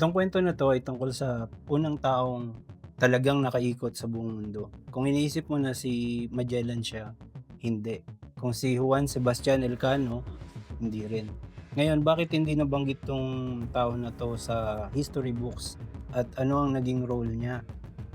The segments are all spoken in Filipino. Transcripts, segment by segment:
Itong kwento na 'to ay tungkol sa unang taong talagang nakaikot sa buong mundo. Kung iniisip mo na si Magellan siya, hindi. Kung si Juan Sebastian Elcano, hindi rin. Ngayon, bakit hindi nabanggit 'tong tao na 'to sa history books at ano ang naging role niya?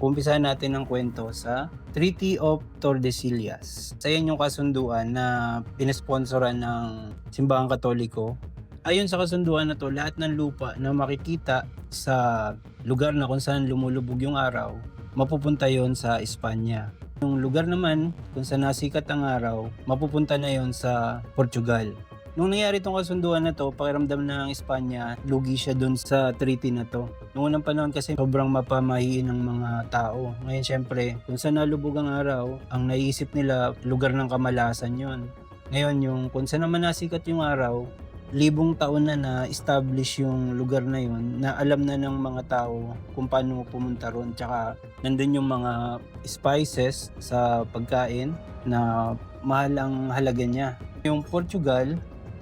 Umpisahan natin ang kwento sa Treaty of Tordesillas. Isa 'yan yung kasunduan na inesponsoran ng Simbahang Katoliko. Ayon sa kasunduan na 'to, lahat ng lupa na makikita sa lugar na kung saan lumulubog yung araw, mapupunta yon sa Espanya. Yung lugar naman kung saan nasikat ang araw, mapupunta na yon sa Portugal. Nung nangyari 'tong kasunduan na 'to, pakiramdam ng Espanya, lugi siya dun sa treaty na 'to. Noong unang panahon kasi sobrang mapamahiin ng mga tao. Ngayon siyempre, kung saan nalubog ang araw, ang naiisip nila lugar ng kamalasan yon. Ngayon yung kung saan naman nasikat yung araw, libong taon na na-establish yung lugar na yun, na alam na ng mga tao kung paano pumunta ron. Tsaka nandun yung mga spices sa pagkain na mahal ang halaga niya. Yung Portugal,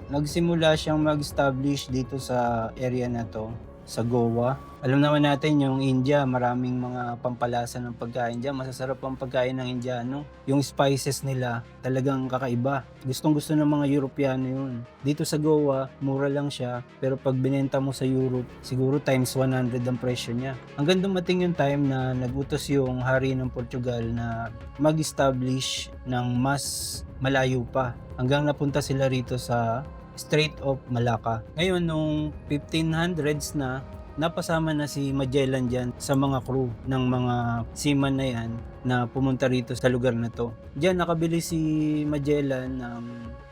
nagsimula siyang mag-establish dito sa area na 'to, sa Goa. Alam naman natin yung India, maraming mga pampalasa ng pagkain diyan, masasarap ang pagkain ng Indiano. Yung spices nila talagang kakaiba, gustong-gusto ng mga Europyano yun. Dito sa Goa, mura lang siya, pero 'pag binenta mo sa Europe, siguro times 100 ang presyo niya. Hanggang dumating yung time na nagutos yung hari ng Portugal na mag-establish ng mas malayo pa, hanggang napunta sila rito sa Strait of Malacca. Ngayon nung 1500s na, napasama na si Magellan diyan sa mga crew ng mga seaman na yan na pumunta rito sa lugar na 'to. Diyan nakabili si Magellan ng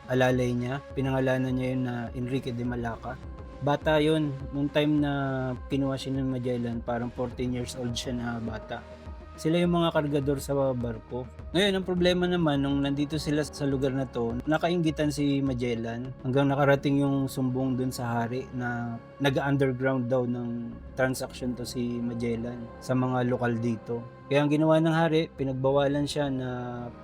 alalay niya, pinangalanan niya yun na Enrique de Malacca. Bata yon nung time na kinuha siya ng Magellan, parang 14 years old siya na bata. Sila yung mga kargador sa barko. Ngayon, ang problema naman nung nandito sila sa lugar na 'to, nakainggitan si Magellan hanggang nakarating yung sumbong dun sa hari na nag-underground daw ng transaction 'to si Magellan sa mga lokal dito. Kaya ang ginawa ng hari, pinagbawalan siya na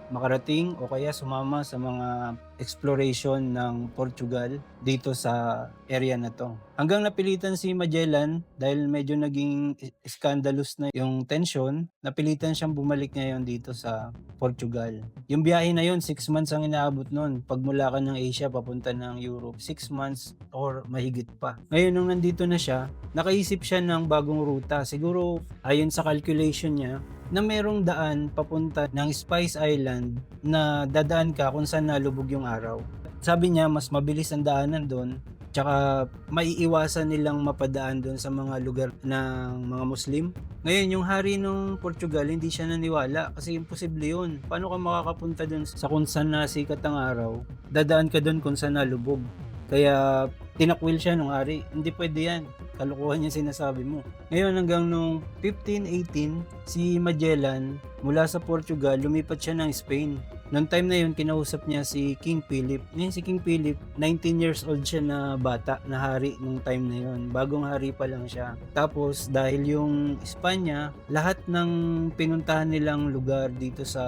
makarating o kaya sumama sa mga exploration ng Portugal dito sa area na 'to. Hanggang napilitan si Magellan dahil medyo naging scandalous na yung tension, napilitan siyang bumalik ngayon dito sa Portugal. Yung biyahe na yun, 6 months ang inaabot nun. Pagmula ka ng Asia papunta ng Europe, 6 months or mahigit pa. Ngayon nung nandito na siya, nakaisip siya ng bagong ruta. Siguro ayon sa calculation niya, na merong daan papunta ng Spice Island na dadaan ka kung saan nalubog yung araw. Sabi niya mas mabilis ang daanan doon, tsaka maiiwasan nilang mapadaan doon sa mga lugar ng mga Muslim. Ngayon yung hari ng Portugal hindi siya naniwala kasi imposible yun. Paano ka makakapunta doon sa kung saan nasikat ang araw? Dadaan ka doon kung saan nalubog. Kaya tinakwil siya nung hari, hindi pwede yan, kalukuhan yung sinasabi mo. Ngayon hanggang nung 1518, si Magellan mula sa Portugal lumipat siya ng Spain. Noong time na yun, kinausap niya si King Philip. Ngayon si King Philip, 19 years old siya na bata, na hari nung time na yun. Bagong hari pa lang siya. Tapos dahil yung Espanya, lahat ng pinuntahan nilang lugar dito sa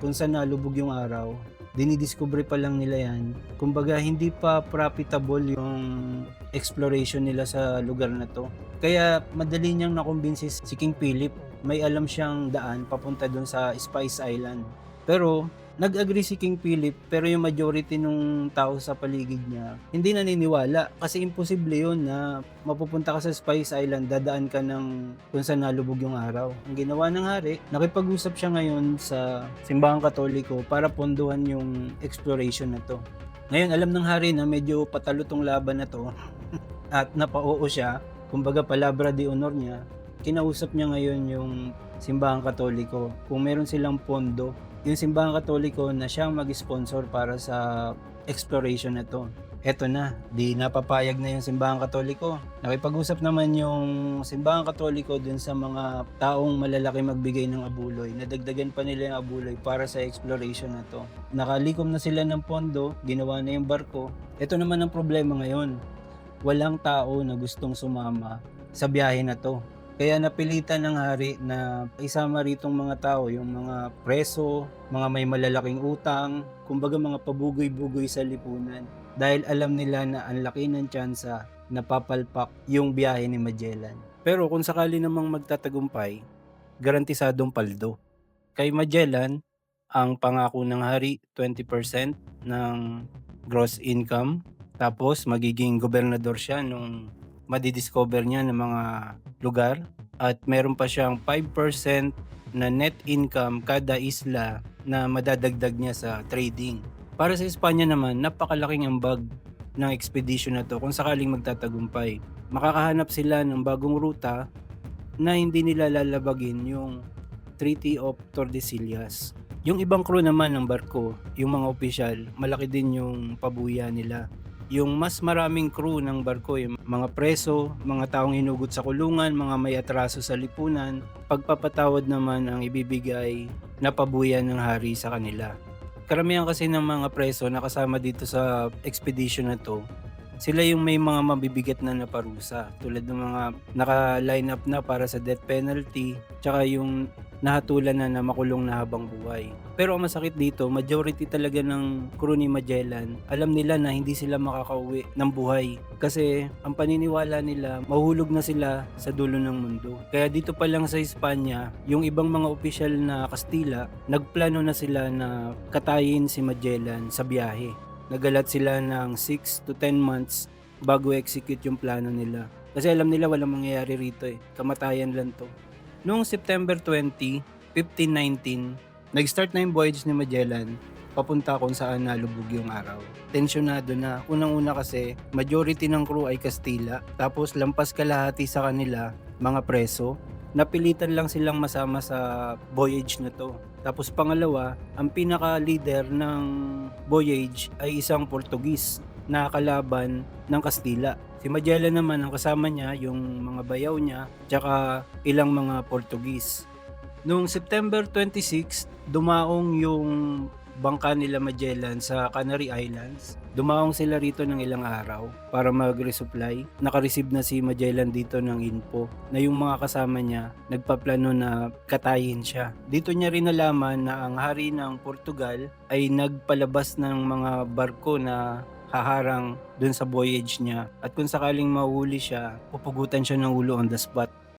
kung saan nalubog yung araw, dinidiscover pa lang nila yan. Kumbaga hindi pa profitable yung exploration nila sa lugar na to. Kaya madali niyang nakumbinsi si King Philip. May alam siyang daan papunta dun sa Spice Island. Pero nag-agree si King Philip, pero yung majority nung tao sa paligid niya hindi naniniwala kasi imposible yun na mapupunta ka sa Spice Island, dadaan ka ng kung saan nalubog yung araw. Ang ginawa ng hari, nakipag-usap siya ngayon sa Simbahang Katoliko para ponduhan yung exploration na to. Ngayon alam ng hari na medyo patalo tong laban na to at napao siya, kumbaga palabra de honor niya. Kinausap niya ngayon yung Simbahang Katoliko kung meron silang pondo, yung Simbahang Katoliko na siyang mag-sponsor para sa exploration na to. Eto na, di napapayag na yung Simbahang Katoliko. Nakipag-usap naman yung Simbahang Katoliko dun sa mga taong malalaki magbigay ng abuloy. Nadagdagan pa nila yung abuloy para sa exploration na to. Nakalikom na sila ng pondo, ginawa na yung barko. Eto naman ang problema ngayon. Walang tao na gustong sumama sa biyahe na to. Kaya napilitan ng hari na isama ritong mga tao, yung mga preso, mga may malalaking utang, kumbaga mga pabugoy-bugoy sa lipunan. Dahil alam nila na ang laki ng tsansa napapalpak yung biyahe ni Magellan. Pero kung sakali namang magtatagumpay, garantisadong paldo. Kay Magellan, ang pangako ng hari 20% ng gross income, tapos magiging gobernador siya nung madi-discover niya ng mga lugar, at meron pa siyang 5% na net income kada isla na madadagdag niya sa trading. Para sa Espanya naman, napakalaking ambag ng expedition na 'to kung sakaling magtatagumpay. Makakahanap sila ng bagong ruta na hindi nila lalabagin yung Treaty of Tordesillas. Yung ibang crew naman ng barko, yung mga opisyal, malaki din yung pabuya nila. Yung mas maraming crew ng barko, yung mga preso, mga taong hinugot sa kulungan, mga may atraso sa lipunan, pagpapatawad naman ang ibibigay na pabuya ng hari sa kanila. Karamihan kasi ng mga preso na kasama dito sa expedition na to, sila yung may mga mabibigat na naparusa, tulad ng mga naka-line up na para sa death penalty, tsaka yung nahatulan na makulong na habang buhay. Pero ang masakit dito, majority talaga ng crew ni Magellan, alam nila na hindi sila makakauwi ng buhay. Kasi ang paniniwala nila, mahuhulog na sila sa dulo ng mundo. Kaya dito pa lang sa Espanya, yung ibang mga opisyal na Kastila, nagplano na sila na katayin si Magellan sa biyahe. Nagalat sila ng 6 to 10 months bago execute yung plano nila. Kasi alam nila walang mangyayari rito kamatayan lang to. Noong September 20, 1519, nag-start na yung voyage ni Magellan papunta kung saan nalubog yung araw. Tensyonado na. Unang-una kasi, majority ng crew ay Kastila, tapos lampas kalahati sa kanila, mga preso. Napilitan lang silang masama sa voyage na to. Tapos pangalawa, ang pinaka-leader ng voyage ay isang Portugis na kalaban ng Kastila. Si Magellan naman, ang kasama niya, yung mga bayaw niya, tsaka ilang mga Portugis. Noong September 26, dumaong yung bangka nila Magellan sa Canary Islands. Dumaong sila rito ng ilang araw para mag-resupply. Nakareceive na si Magellan dito ng info na yung mga kasama niya nagpaplano na katayin siya. Dito niya rin nalaman na ang hari ng Portugal ay nagpalabas ng mga barko na haharang dun sa voyage niya, at kung sakaling mahuli siya, pupugutan siya ng ulo on the spot.